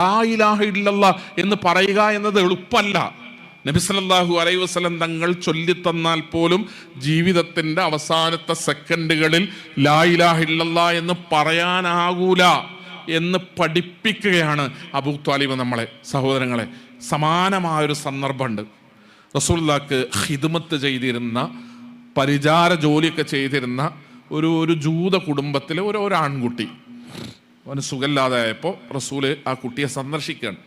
ലാ ഇലാഹ ഇല്ലല്ലാഹ് എന്ന് പറയുക എന്നത് എളുപ്പമല്ല. നബി സല്ലല്ലാഹു അലൈഹി വസല്ലം തങ്ങൾ ചൊല്ലിത്തന്നാൽ പോലും ജീവിതത്തിന്റെ അവസാനത്തെ സെക്കൻഡുകളിൽ ലാ ഇലാഹ ഇല്ലല്ലാഹ് എന്ന് പറയാനാകൂല എന്ന് പഠിപ്പിക്കുകയാണ് അബൂ ത്വാലിബ് നമ്മളെ. സഹോദരങ്ങളെ, സമാനമായൊരു സന്ദർഭമുണ്ട്. റസൂലുള്ളാഹിക്ക് ഖിദ്മത്ത് ചെയ്തിരുന്ന, പരിചാര ജോലിയൊക്കെ ചെയ്തിരുന്ന ഒരു ജൂത കുടുംബത്തിലെ ഒരു ആൺകുട്ടി, അവന് സുഖമില്ലാതായപ്പോൾ റസൂല് ആ കുട്ടിയെ സന്ദർശിക്കുകയാണ്.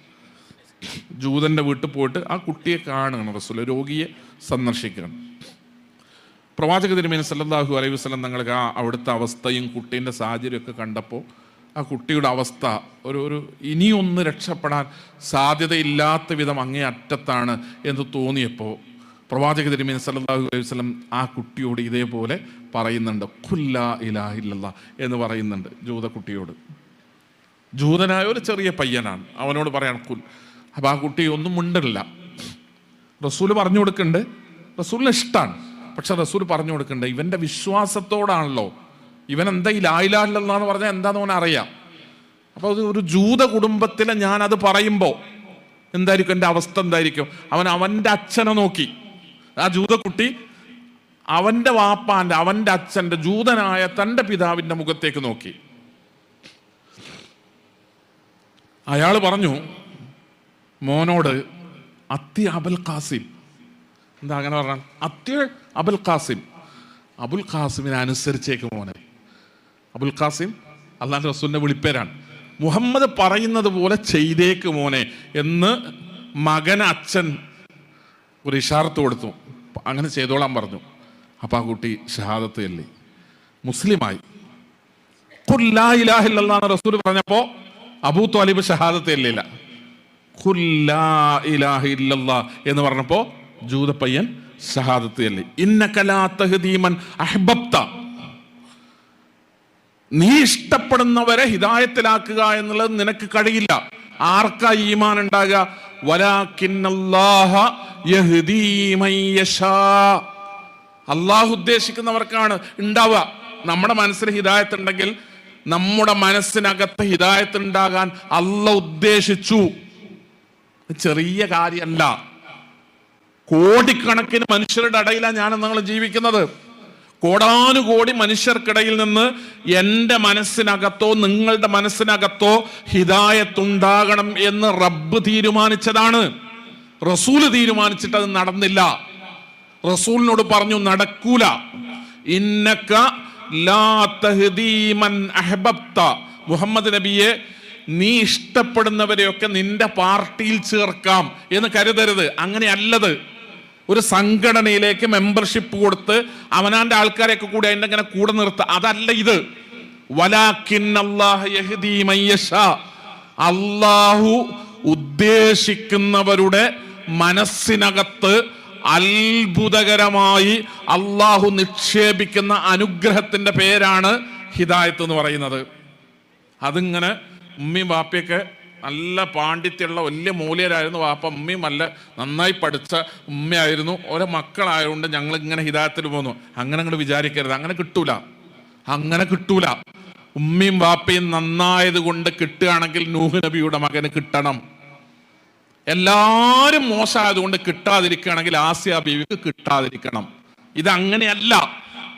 ജൂതൻ്റെ വീട്ടിൽ പോയിട്ട് ആ കുട്ടിയെ കാണുകയാണ്. റസൂല് രോഗിയെ സന്ദർശിക്കുകയാണ്. പ്രവാചക തിരുമേനി സല്ലല്ലാഹു അലൈഹി വസല്ലം തങ്ങൾക്ക് അവിടുത്തെ അവസ്ഥയും കുട്ടീൻ്റെ സാഹചര്യമൊക്കെ കണ്ടപ്പോൾ ആ കുട്ടിയുടെ അവസ്ഥ ഒരു ഇനിയൊന്ന് രക്ഷപ്പെടാൻ സാധ്യതയില്ലാത്ത വിധം അങ്ങേ അറ്റത്താണ് എന്ന് തോന്നിയപ്പോൾ പ്രവാചക തിരുമേനി സല്ലല്ലാഹു അലൈഹി വസല്ലം ആ കുട്ടിയോട് ഇതേപോലെ പറയുന്നുണ്ട്, ഖുൽ ലാ ഇലാഹ ഇല്ലല്ലാഹ് എന്ന് പറയുന്നുണ്ട് ജൂത കുട്ടിയോട്. ജൂതനായ ഒരു ചെറിയ പയ്യനാണ്, അവനോട് പറയാൻ ഖുൽ. അപ്പം ആ കുട്ടി ഒന്നും മിണ്ടില്ല. റസൂല് പറഞ്ഞു കൊടുക്കുന്നുണ്ട്, റസൂലിന് ഇഷ്ടമാണ്. പക്ഷെ റസൂൽ പറഞ്ഞു കൊടുക്കുന്നുണ്ട്, ഇവൻ്റെ വിശ്വാസത്തോടാണല്ലോ, ഇവൻ എന്താ ഈ ലാ ഇലാഹ ഇല്ലല്ലാഹ് എന്ന് പറഞ്ഞാൽ എന്താന്ന് അവൻ അറിയാം. അപ്പോൾ അത് ഒരു ജൂത കുടുംബത്തിലെ ഞാനത് പറയുമ്പോൾ എന്തായിരിക്കും എൻ്റെ അവസ്ഥ എന്തായിരിക്കും? അവൻ്റെ അച്ഛനെ നോക്കി, ആ ജൂതക്കുട്ടി അവൻ്റെ വാപ്പാൻ്റെ, അവൻ്റെ അച്ഛൻ്റെ, ജൂതനായ തൻ്റെ പിതാവിൻ്റെ മുഖത്തേക്ക് നോക്കി. അയാൾ പറഞ്ഞു മോനോട്, അത്തി അബുൽ ഖാസിം. എന്താ അങ്ങനെ പറഞ്ഞാൽ? അത്തി അബുൽ ഖാസിം, അബുൽ ഖാസിമിനെ അനുസരിച്ചേക്ക് മോനെ. അബുൽ ഖാസിം അല്ലാഹുവിന്റെ റസൂലിന്റെ വിളിപ്പേരാണ്. മുഹമ്മദ് പറയുന്നത് പോലെ ചെയ്തേക്ക് മോനെ എന്ന് മകന് അച്ഛൻ ഒരു ഇഷാറത്ത് കൊടുത്തു. അങ്ങനെ ചെയ്തോളാൻ പറഞ്ഞു. അപ്പം ആ കുട്ടി ഷഹാദത്ത് ചൊല്ലി, മുസ്ലിമായി. ഖുൽ ലാ ഇലാഹ ഇല്ലല്ലാഹ് എന്ന് റസൂൽ പറഞ്ഞപ്പോൾ അബൂ ത്വാലിബ് ഷഹാദത്ത് ചൊല്ലില്ല. ഖുൽ ലാ ഇലാഹ ഇല്ലല്ലാഹ് എന്ന് പറഞ്ഞപ്പോൾ ജൂതപ്പയ്യൻ ഷഹാദത്ത് ചൊല്ലി. ഇന്നക ലാ തഹ്ദീ മൻ അഹ്ബബ്ത, നീ ഇഷ്ടപ്പെടുന്നവരെ ഹിദായത്തിലാക്കുക എന്നുള്ളത് നിനക്ക് കഴിയില്ല. ആർക്കാ ഈമാൻ ഉണ്ടാകുക? വലാകിന്നല്ലാഹ യഹ്ദീ മൻ യശാ, അള്ളാഹു ഉദ്ദേശിക്കുന്നവർക്കാണ് ഉണ്ടാവുക. നമ്മുടെ മനസ്സിൽ ഹിദായത്ത് ഉണ്ടെങ്കിൽ നമ്മുടെ മനസ്സിനകത്ത് ഹിദായത്ത് ഉണ്ടാകാൻ അള്ളാഹു ഉദ്ദേശിച്ചു. ചെറിയ കാര്യമല്ല. കോടിക്കണക്കിന് മനുഷ്യരുടെ ഇടയിലാണ് ഞാൻ നിങ്ങൾ ജീവിക്കുന്നത്. കോടാനുകോടി മനുഷ്യർക്കിടയിൽ നിന്ന് എൻ്റെ മനസ്സിനകത്തോ നിങ്ങളുടെ മനസ്സിനകത്തോ ഹിദായത്തുണ്ടാകണം എന്ന് റബ്ബ് തീരുമാനിച്ചതാണ്. റസൂല് തീരുമാനിച്ചിട്ട് അത് നടന്നില്ല. റസൂലിനോട് പറഞ്ഞു നടക്കൂല. ഇന്നക ലാ തഹ്ദീ മൻ അഹ്ബബ്ത, മുഹമ്മദ് നബിയെ നീ ഇഷ്ടപ്പെടുന്നവരെയൊക്കെ നിന്റെ പാർട്ടിയിൽ ചേർക്കാം എന്ന് കരുതരുത്. അങ്ങനെയല്ലത്. ഒരു സംഘടനയിലേക്ക് മെമ്പർഷിപ്പ് കൊടുത്ത് അവനാന്റെ ആൾക്കാരെയൊക്കെ കൂടി അതിൻ്റെ അങ്ങനെ കൂടെ നിർത്തുക, അതല്ല ഇത്. വലാകിന്നല്ലാഹ യഹ്ദീ മൻ യശാ, അല്ലാഹു ഉദ്ദേശിക്കുന്നവരുടെ മനസ്സിനകത്ത് അത്ഭുതകരമായി അള്ളാഹു നിക്ഷേപിക്കുന്ന അനുഗ്രഹത്തിന്റെ പേരാണ് ഹിദായത്ത് എന്ന് പറയുന്നത്. അതിങ്ങനെ ഉമ്മയും വാപ്പയൊക്കെ നല്ല പാണ്ഡിത്യമുള്ള വലിയ മൂല്യരായിരുന്നു വാപ്പ, ഉമ്മയും നല്ല നന്നായി പഠിച്ച ഉമ്മയായിരുന്നു. ഓരോ മക്കളായതുകൊണ്ട് ഞങ്ങൾ ഇങ്ങനെ ഹിദായത്തിൽ പോന്നു. അങ്ങനെ അങ്ങോട്ട് വിചാരിക്കരുത്, അങ്ങനെ കിട്ടൂല, അങ്ങനെ കിട്ടൂല. ഉമ്മയും വാപ്പയും നന്നായത് കൊണ്ട് കിട്ടുകയാണെങ്കിൽ നൂഹ് നബിയുടെ മകന് കിട്ടണം. എല്ലാവരും മോശമായതുകൊണ്ട് കിട്ടാതിരിക്കുകയാണെങ്കിൽ ആസിയ ബീവിക്ക് കിട്ടാതിരിക്കണം. ഇതങ്ങനെയല്ല.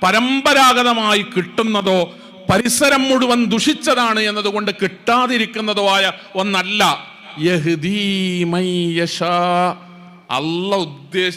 പരമ്പരാഗതമായി കിട്ടുന്നതോ പരിസരം മുഴുവൻ ദുഷിച്ചതാണ് എന്നതുകൊണ്ട് കിട്ടാതിരിക്കുന്നതോ ആയ ഒന്നല്ല. യഹ്ദീ മൻ യശാ, അല്ലാഹു ഉദ്ദേശിച്ച